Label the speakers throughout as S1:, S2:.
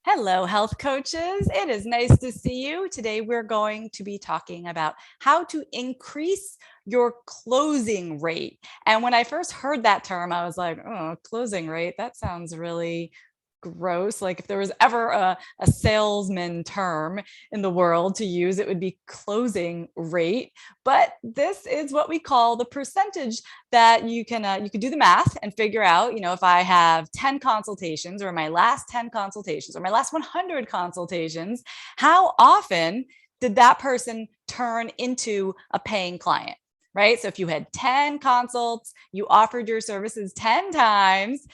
S1: Hello, health coaches. It is nice to see you. Today, we're going to be talking about how to increase your closing rate. And when I first heard that term, I was like, oh, closing rate, that sounds really gross. Like if there was ever a salesman term in the world to use, it would be closing rate. But this is what we call the percentage that you can do the math and figure out, if I have 10 consultations or my last 10 consultations or my last 100 consultations, how often did that person turn into a paying client? Right? So if you had 10 consults, you offered your services 10 times,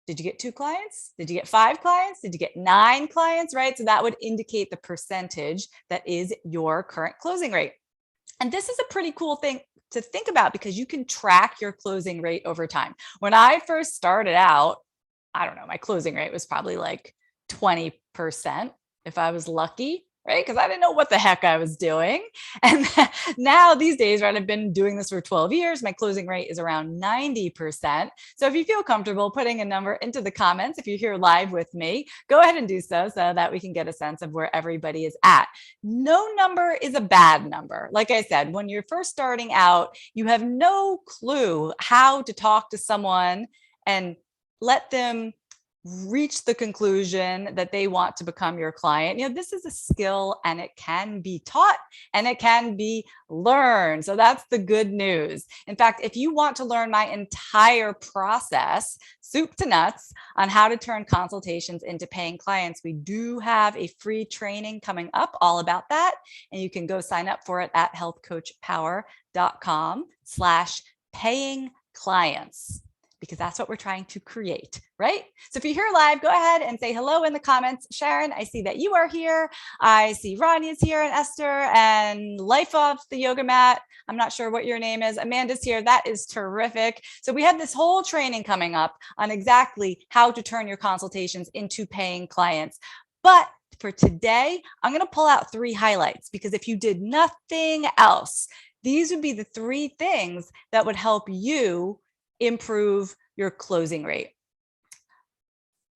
S1: did you get 2 clients? Did you get 5 clients? Did you get 9 clients, right? So that would indicate the percentage that is your current closing rate. And this is a pretty cool thing to think about because you can track your closing rate over time. When I first started out, I don't know, my closing rate was probably like 20% if I was lucky, right? Because I didn't know what the heck I was doing. And now these days, right, I've been doing this for 12 years. My closing rate is around 90%. So if you feel comfortable putting a number into the comments, if you're here live with me, go ahead and do so that we can get a sense of where everybody is at. No number is a bad number. Like I said, when you're first starting out, you have no clue how to talk to someone and let them reach the conclusion that they want to become your client. This is a skill and it can be taught and it can be learned. So that's the good news. In fact, if you want to learn my entire process, soup to nuts, on how to turn consultations into paying clients, we do have a free training coming up all about that. And you can go sign up for it at healthcoachpower.com/paying clients, because that's what we're trying to create, right? So if you're here live, go ahead and say hello in the comments. Sharon, I see that you are here. I see Ronnie is here and Esther and Life Off the Yoga Mat. I'm not sure what your name is. Amanda's here. That is terrific. So we have this whole training coming up on exactly how to turn your consultations into paying clients. But for today, I'm going to pull out 3 highlights, because if you did nothing else, these would be the 3 things that would help you improve your closing rate.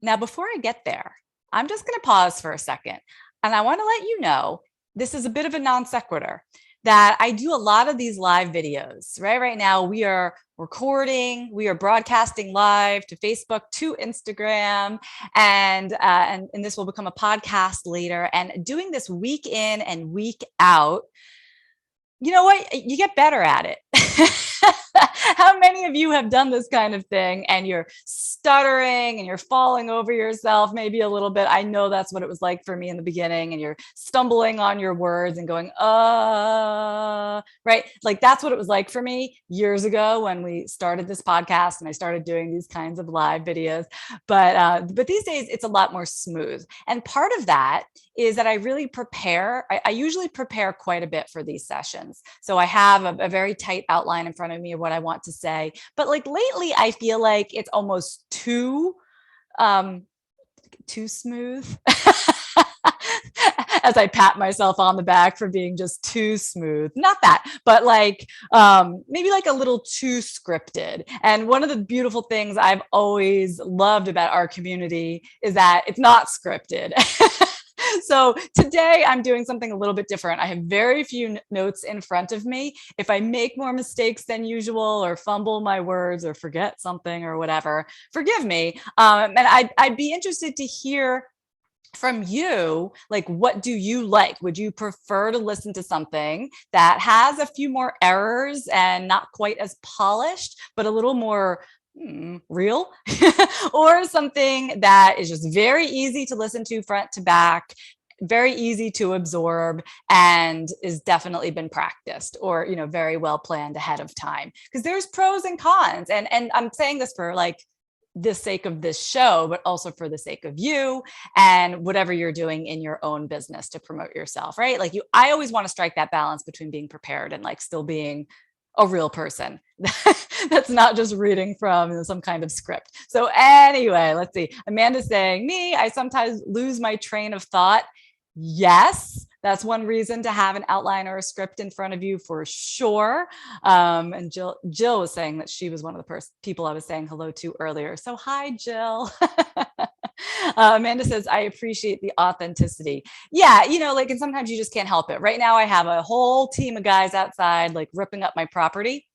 S1: Now, before I get there, I'm just going to pause for a second. And I want to let you know, this is a bit of a non sequitur, that I do a lot of these live videos, right? Right now, we are recording, we are broadcasting live to Facebook, to Instagram, and this will become a podcast later. And doing this week in and week out, you know what? You get better at it. How many of you have done this kind of thing and you're stuttering and you're falling over yourself maybe a little bit? I know that's what it was like for me in the beginning, and you're stumbling on your words and going, right? Like that's what it was like for me years ago when we started this podcast and I started doing these kinds of live videos. But these days it's a lot more smooth. And part of that is that I really prepare. I usually prepare quite a bit for these sessions. So I have a very tight outline in front of me of what I want to say. But like lately, I feel like it's almost too smooth. As I pat myself on the back for being just too smooth. Not that, but like maybe like a little too scripted. And one of the beautiful things I've always loved about our community is that it's not scripted. So today I'm doing something a little bit different. I have very few notes in front of me. If I make more mistakes than usual or fumble my words or forget something or whatever, forgive me. And I'd be interested to hear from you, like, what do you like? Would you prefer to listen to something that has a few more errors and not quite as polished, but a little more real, or something that is just very easy to listen to front to back, very easy to absorb, and is definitely been practiced, or very well planned ahead of time? Because there's pros and cons, and I'm saying this for like the sake of this show, but also for the sake of you and whatever you're doing in your own business to promote yourself, right? Like I always want to strike that balance between being prepared and like still being a real person that's not just reading from some kind of script. So anyway, let's see. Amanda's saying, me, I sometimes lose my train of thought. Yes, that's one reason to have an outline or a script in front of you for sure. And Jill was saying that she was one of the people I was saying hello to earlier. So hi, Jill. Amanda says, I appreciate the authenticity. Yeah, like, and sometimes you just can't help it. Right now, I have a whole team of guys outside, like ripping up my property.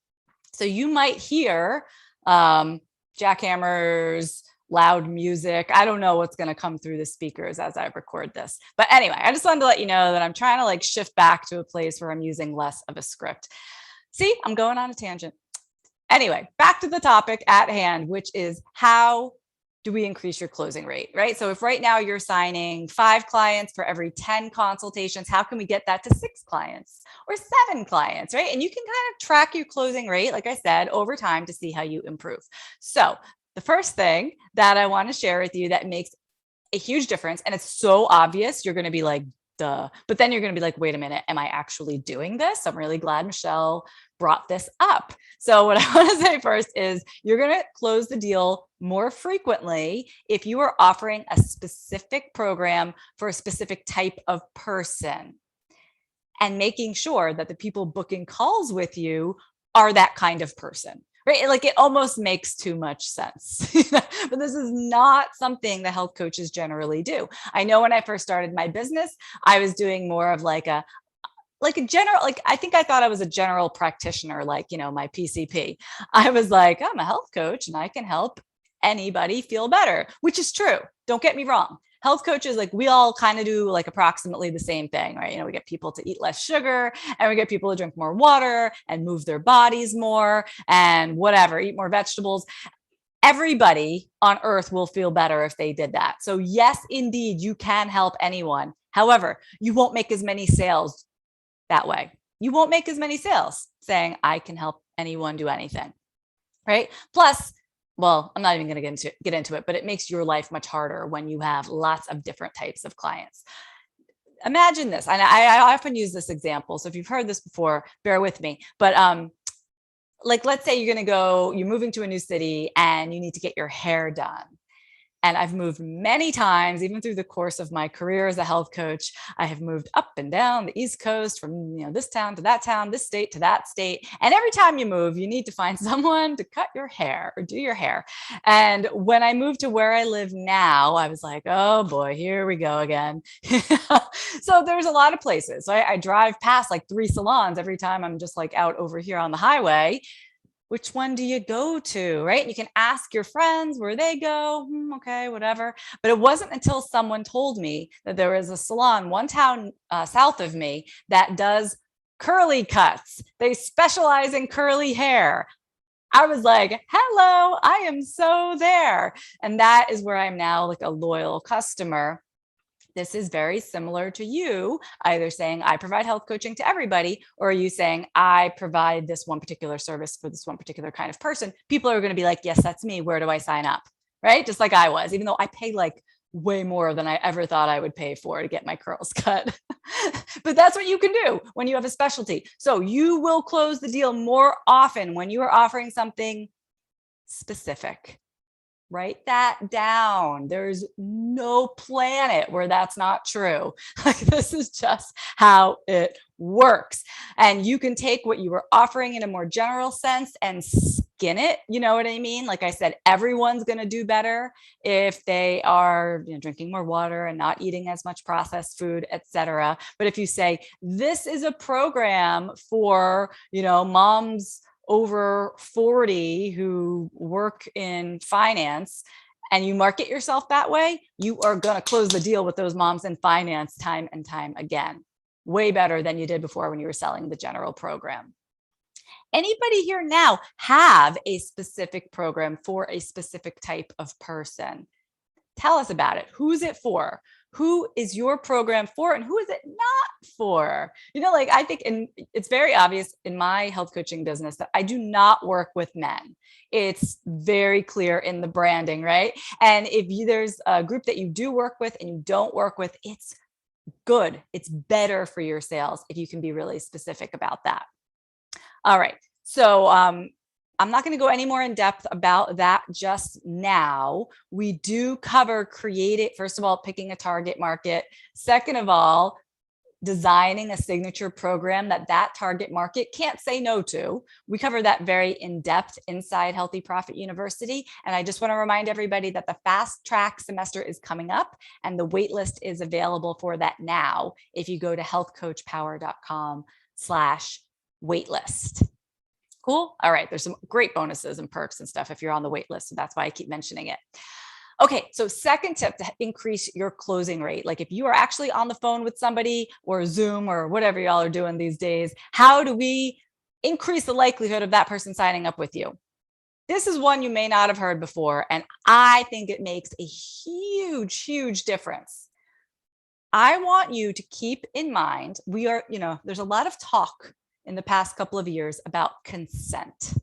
S1: So you might hear jackhammers, loud music. I don't know what's going to come through the speakers as I record this. But anyway, I just wanted to let you know that I'm trying to like shift back to a place where I'm using less of a script. See, I'm going on a tangent. Anyway, back to the topic at hand, which is how do we increase your closing rate, right? So if right now you're signing 5 clients for every 10 consultations, how can we get that to 6 clients or 7 clients, right? And you can kind of track your closing rate, like I said, over time to see how you improve. So the first thing that I want to share with you that makes a huge difference, and it's so obvious, you're going to be like, duh. But then you're going to be like, wait a minute, am I actually doing this? I'm really glad Michelle brought this up. So what I want to say first is you're going to close the deal more frequently if you are offering a specific program for a specific type of person and making sure that the people booking calls with you are that kind of person. Right? Like it almost makes too much sense, but this is not something the health coaches generally do. I know when I first started my business, I was doing more of like a general, like I think I thought I was a general practitioner, like, my PCP. I was like, I'm a health coach and I can help anybody feel better, which is true. Don't get me wrong. Health coaches, like we all kind of do like approximately the same thing, right? We get people to eat less sugar and we get people to drink more water and move their bodies more and whatever, eat more vegetables. Everybody on earth will feel better if they did that. So yes, indeed, you can help anyone. However, you won't make as many sales that way. You won't make as many sales saying, I can help anyone do anything, right? Plus, well, I'm not even going to get into it, but it makes your life much harder when you have lots of different types of clients. Imagine this, and I often use this example. So if you've heard this before, bear with me. But like, let's say you're moving to a new city and you need to get your hair done. And I've moved many times, even through the course of my career as a health coach. I have moved up and down the East Coast from this town to that town, this state to that state. And every time you move, you need to find someone to cut your hair or do your hair. And when I moved to where I live now, I was like, oh boy, here we go again. So there's a lot of places. So I drive past like 3 salons every time I'm just like out over here on the highway. Which one do you go to, right? You can ask your friends where they go. Okay, whatever. But it wasn't until someone told me that there is a salon one town south of me that does curly cuts. They specialize in curly hair. I was like, hello, I am so there. And that is where I'm now like a loyal customer. This is very similar to you either saying I provide health coaching to everybody, or are you saying I provide this one particular service for this one particular kind of person. People are going to be like, yes, that's me. Where do I sign up? Right? Just like I was, even though I pay like way more than I ever thought I would pay for to get my curls cut. But that's what you can do when you have a specialty. So you will close the deal more often when you are offering something specific. Write that down. There's no planet where that's not true. Like this is just how it works. And you can take what you were offering in a more general sense and skin it. You know what I mean? Like I said, everyone's going to do better if they are drinking more water and not eating as much processed food, etc. But if you say, this is a program for, moms over 40 who work in finance, and you market yourself that way, you are going to close the deal with those moms in finance time and time again. Way better than you did before when you were selling the general program. Anybody here now have a specific program for a specific type of person? Tell us about it. Who's it for? Who is your program for and who is it not for? I think, and it's very obvious in my health coaching business that I do not work with men. It's very clear in the branding, right? And if there's a group that you do work with and you don't work with, it's good. It's better for your sales if you can be really specific about that. All right. So, I'm not going to go any more in depth about that just now. We do cover first of all, picking a target market. Second of all, designing a signature program that that target market can't say no to. We cover that very in depth inside Healthy Profit University. And I just want to remind everybody that the fast track semester is coming up and the waitlist is available for that now if you go to healthcoachpower.com/waitlist. Cool. All right. There's some great bonuses and perks and stuff if you're on the wait list. So that's why I keep mentioning it. Okay. So second tip to increase your closing rate. Like if you are actually on the phone with somebody or Zoom or whatever y'all are doing these days, how do we increase the likelihood of that person signing up with you? This is one you may not have heard before. And I think it makes a huge, huge difference. I want you to keep in mind, there's a lot of talk in the past couple of years about consent.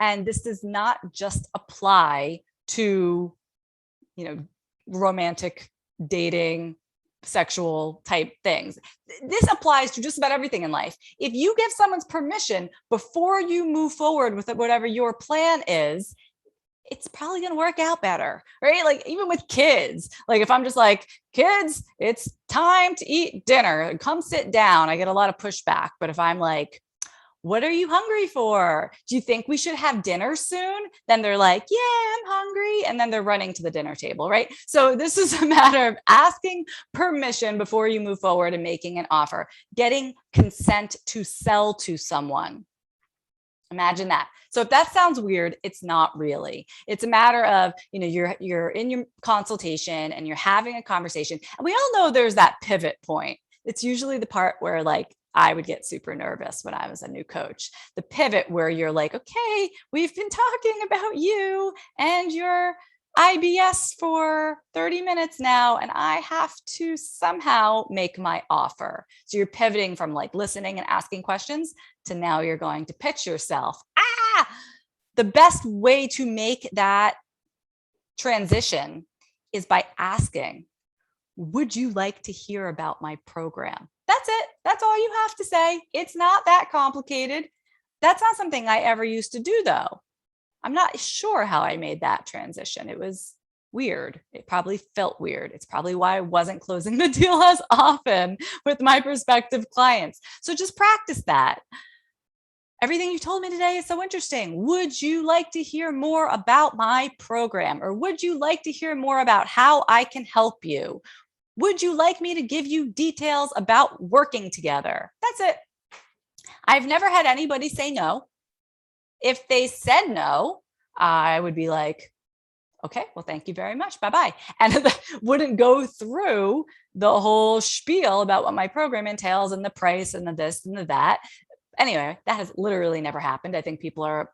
S1: And this does not just apply to, romantic dating, sexual type things. This applies to just about everything in life. If you give someone's permission before you move forward with whatever your plan is, it's probably going to work out better, right? Like even with kids, like if I'm just like, kids, it's time to eat dinner, come sit down, I get a lot of pushback. But if I'm like, what are you hungry for? Do you think we should have dinner soon? Then they're like, yeah, I'm hungry. And then they're running to the dinner table, right? So this is a matter of asking permission before you move forward and making an offer, getting consent to sell to someone. Imagine that. So if that sounds weird, it's not really. It's a matter of, you're in your consultation and you're having a conversation. And we all know there's that pivot point. It's usually the part where like I would get super nervous when I was a new coach. The pivot where you're like, okay, we've been talking about you and your IBS for 30 minutes now, and I have to somehow make my offer. So you're pivoting from like listening and asking questions to now you're going to pitch yourself. The best way to make that transition is by asking, would you like to hear about my program? That's it. That's all you have to say. It's not that complicated. That's not something I ever used to do though. I'm not sure how I made that transition. It was weird. It probably felt weird. It's probably why I wasn't closing the deal as often with my prospective clients. So just practice that. Everything you told me today is so interesting. Would you like to hear more about my program? Or would you like to hear more about how I can help you? Would you like me to give you details about working together? That's it. I've never had anybody say no. If they said no, I would be like, okay, well, thank you very much. Bye-bye. And wouldn't go through the whole spiel about what my program entails and the price and the this and the that. Anyway, that has literally never happened. I think people are,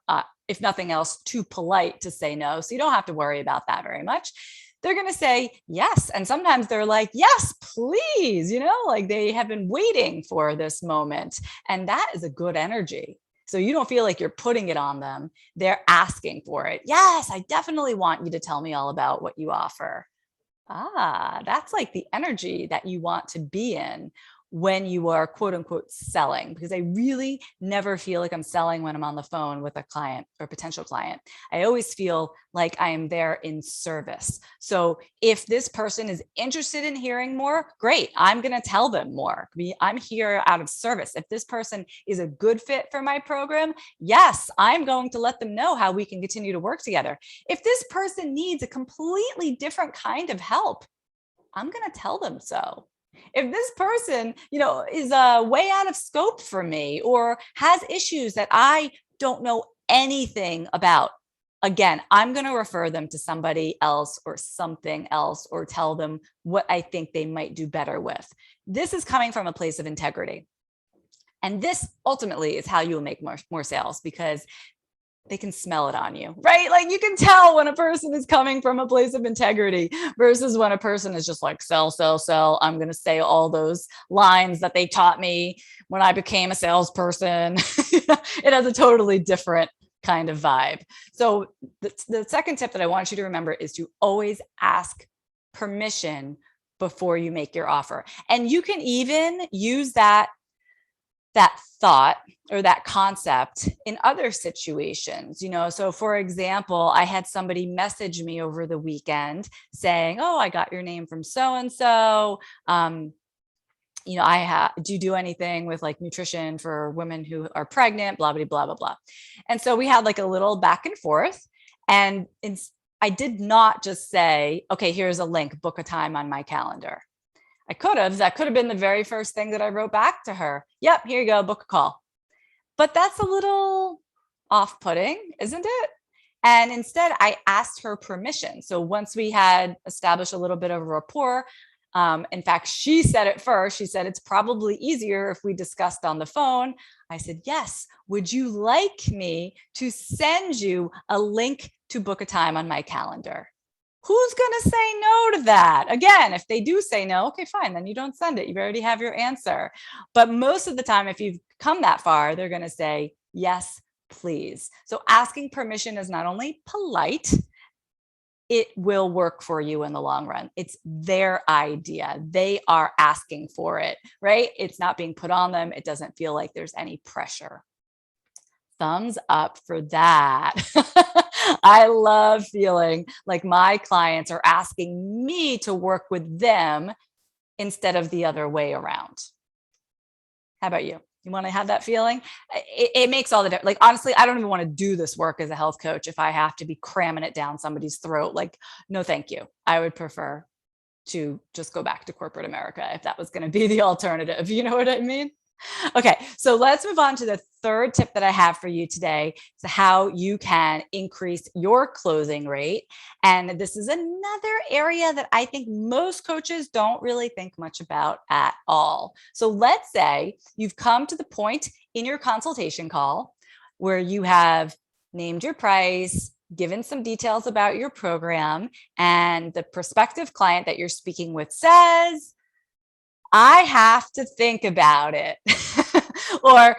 S1: if nothing else, too polite to say no. So you don't have to worry about that very much. They're going to say yes. And sometimes they're like, yes, please, like they have been waiting for this moment. And that is a good energy. So you don't feel like you're putting it on them. They're asking for it. Yes, I definitely want you to tell me all about what you offer. That's like the energy that you want to be in when you are quote unquote selling, because I really never feel like I'm selling when I'm on the phone with a client or potential client. I always feel like I am there in service. So if this person is interested in hearing more, great. I'm going to tell them more. I'm here out of service. If this person is a good fit for my program, yes, I'm going to let them know how we can continue to work together. If this person needs a completely different kind of help, I'm going to tell them so. If this person, is way out of scope for me or has issues that I don't know anything about, again, I'm going to refer them to somebody else or something else or tell them what I think they might do better with. This is coming from a place of integrity. And this ultimately is how you will make more sales, because they can smell it on you, right? Like you can tell when a person is coming from a place of integrity versus when a person is just like, sell, sell, sell. I'm going to say all those lines that they taught me when I became a salesperson. It has a totally different kind of vibe. So the second tip that I want you to remember is to always ask permission before you make your offer. And you can even use that thought or that concept in other situations, So for example, I had somebody message me over the weekend saying, oh, I got your name from so-and-so. do you do anything with like nutrition for women who are pregnant, blah, blah, blah, blah, blah. And so we had like a little back and forth. And I did not just say, okay, here's a link, book a time on my calendar. That could have been the very first thing that I wrote back to her. Yep, here you go, book a call. But that's a little off-putting, isn't it? And instead, I asked her permission. So once we had established a little bit of a rapport, in fact, she said it first. She said, it's probably easier if we discussed on the phone. I said, yes. Would you like me to send you a link to book a time on my calendar? Who's going to say no to that? Again, if they do say no, okay, fine, then you don't send it. You already have your answer. But most of the time, if you've come that far, they're going to say, yes, please. So asking permission is not only polite, it will work for you in the long run. It's their idea. They are asking for it, right? It's not being put on them. It doesn't feel like there's any pressure. Thumbs up for that. I love feeling like my clients are asking me to work with them instead of the other way around. How about you? You want to have that feeling? It makes all the difference. Like, honestly, I don't even want to do this work as a health coach if I have to be cramming it down somebody's throat. Like, no, thank you. I would prefer to just go back to corporate America if that was going to be the alternative. You know what I mean? Okay, so let's move on to the third tip that I have for you today. So how you can increase your closing rate. And this is another area that I think most coaches don't really think much about at all. So let's say you've come to the point in your consultation call where you have named your price, given some details about your program, and the prospective client that you're speaking with says, I have to think about it. Or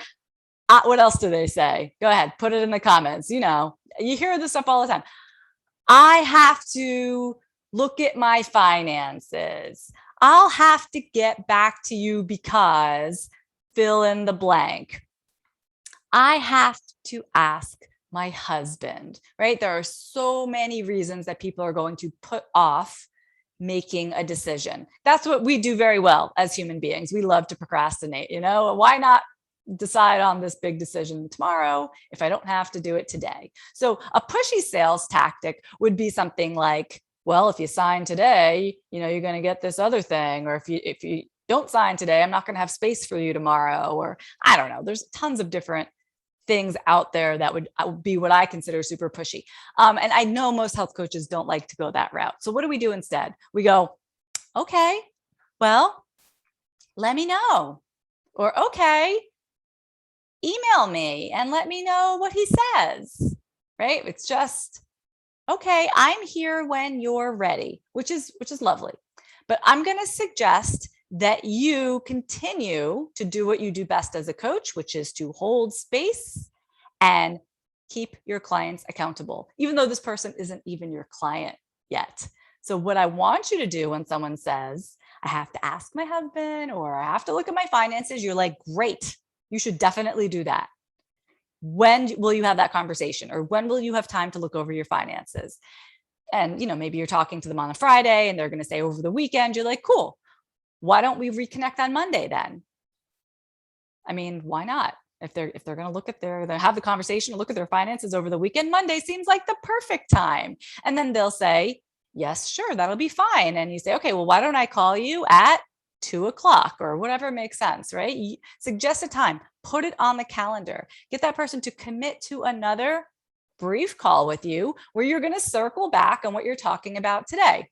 S1: what else do they say? Go ahead, put it in the comments. You know, you hear this stuff all the time. I have to look at my finances. I'll have to get back to you because fill in the blank. I have to ask my husband, right? There are so many reasons that people are going to put off making a decision. That's what we do very well as human beings. We love to procrastinate, you know, why not decide on this big decision tomorrow if I don't have to do it today? So a pushy sales tactic would be something like, well, if you sign today, you know, you're going to get this other thing. Or if you don't sign today, I'm not going to have space for you tomorrow. Or I don't know, there's tons of different things out there that would be what I consider super pushy. And I know most health coaches don't like to go that route. So what do we do instead? We go, okay, well, let me know. Or, okay, email me and let me know what he says, right? It's just, okay, I'm here when you're ready, which is lovely. But I'm going to suggest that you continue to do what you do best as a coach, which is to hold space and keep your clients accountable, even though this person isn't even your client yet. So what I want you to do when someone says, I have to ask my husband or I have to look at my finances, you're like, great, you should definitely do that. When will you have that conversation? Or when will you have time to look over your finances? And, you know, maybe you're talking to them on a Friday and they're going to say over the weekend, you're like, cool. Why don't we reconnect on Monday then? I mean, why not? If they're going to have the conversation, look at their finances over the weekend, Monday seems like the perfect time. And then they'll say, yes, sure, that'll be fine. And you say, okay, well, why don't I call you at 2:00 or whatever makes sense, right? You suggest a time, put it on the calendar, get that person to commit to another brief call with you where you're going to circle back on what you're talking about today.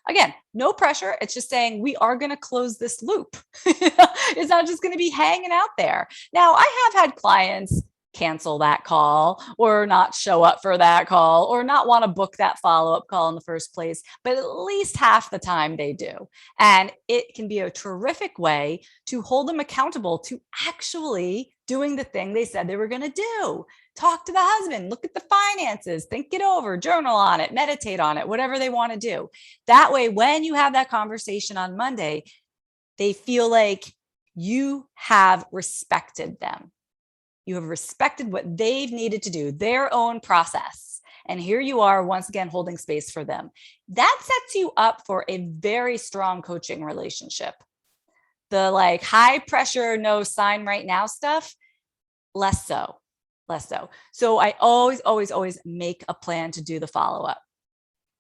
S1: Again, no pressure. It's just saying we are going to close this loop. It's not just going to be hanging out there. Now, I have had clients cancel that call or not show up for that call or not want to book that follow-up call in the first place, but at least half the time they do. And it can be a terrific way to hold them accountable to actually doing the thing they said they were going to do. Talk to the husband, look at the finances, think it over, journal on it, meditate on it, whatever they want to do. That way, when you have that conversation on Monday, they feel like you have respected them. You have respected what they've needed to do, their own process. And here you are, once again, holding space for them. That sets you up for a very strong coaching relationship. The like high pressure, no sign right now stuff, less so, less so. So I always make a plan to do the follow-up.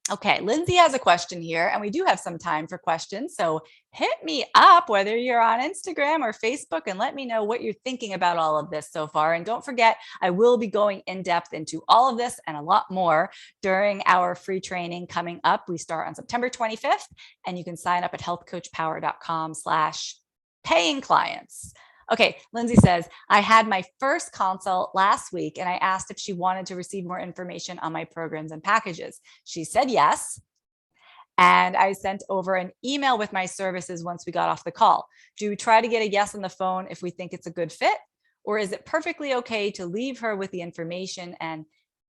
S1: Okay, Lindsay has a question here, and we do have some time for questions. So hit me up, whether you're on Instagram or Facebook, and let me know what you're thinking about all of this so far. And don't forget, I will be going in depth into all of this and a lot more during our free training coming up. We start on September 25th, and you can sign up at healthcoachpower.com/paying clients. Okay, Lindsay says, I had my first consult last week and I asked if she wanted to receive more information on my programs and packages. She said yes. And I sent over an email with my services once we got off the call. Do we try to get a yes on the phone if we think it's a good fit? Or is it perfectly okay to leave her with the information and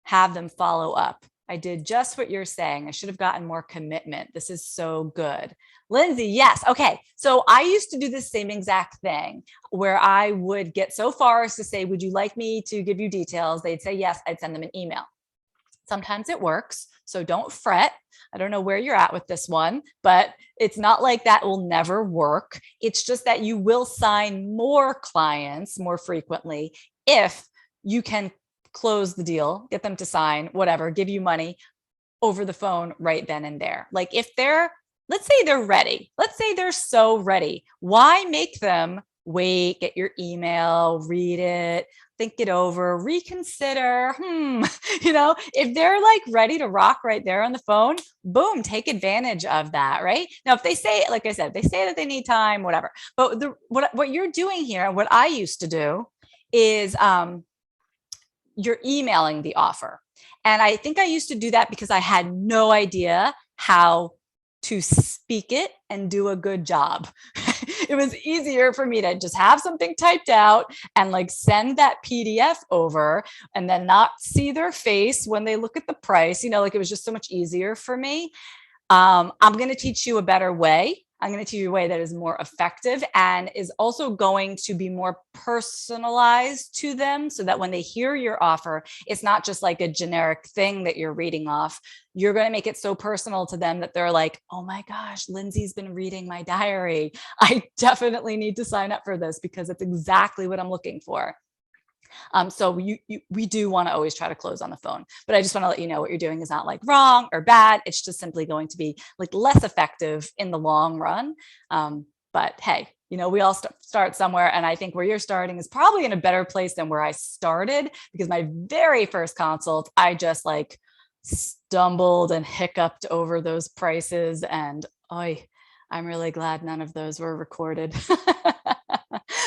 S1: have them follow up? I did just what you're saying. I should have gotten more commitment. This is so good. Lindsay, yes. Okay. So I used to do the same exact thing where I would get so far as to say, would you like me to give you details? They'd say yes. I'd send them an email. Sometimes it works. So don't fret. I don't know where you're at with this one, but it's not like that will never work. It's just that you will sign more clients more frequently if you can close the deal, get them to sign, whatever, give you money over the phone right then and there. Like if they're, let's say they're ready. Let's say they're so ready. Why make them wait, get your email, read it, think it over, reconsider. If they're like ready to rock right there on the phone, boom, take advantage of that, right? Now, if they say, like I said, they say that they need time, whatever. But what you're doing here, what I used to do is you're emailing the offer. And I think I used to do that because I had no idea how to speak it and do a good job. It was easier for me to just have something typed out and like send that PDF over and then not see their face when they look at the price. Like it was just so much easier for me. I'm going to teach you a better way. I'm going to teach you a way that is more effective and is also going to be more personalized to them so that when they hear your offer, it's not just like a generic thing that you're reading off. You're going to make it so personal to them that they're like, oh my gosh, Lindsay's been reading my diary. I definitely need to sign up for this because it's exactly what I'm looking for. So we do want to always try to close on the phone, but I just want to let you know what you're doing is not like wrong or bad. It's just simply going to be like less effective in the long run. But hey, we all start somewhere. And I think where you're starting is probably in a better place than where I started, because my very first consult, I just like stumbled and hiccuped over those prices. And I'm really glad none of those were recorded.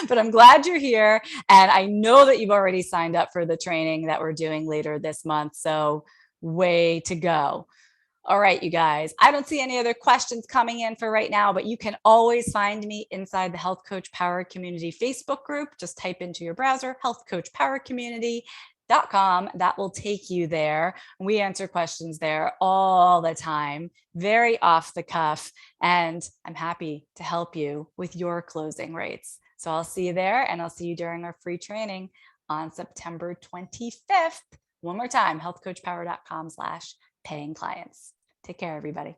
S1: But I'm glad you're here. And I know that you've already signed up for the training that we're doing later this month. So way to go. All right, you guys, I don't see any other questions coming in for right now, but you can always find me inside the Health Coach Power Community Facebook group. Just type into your browser, Health Coach Power Community.com. That will take you there. We answer questions there all the time, very off the cuff, and I'm happy to help you with your closing rates. So I'll see you there, and I'll see you during our free training on September 25th. One more time, healthcoachpower.com/paying clients. Take care, everybody.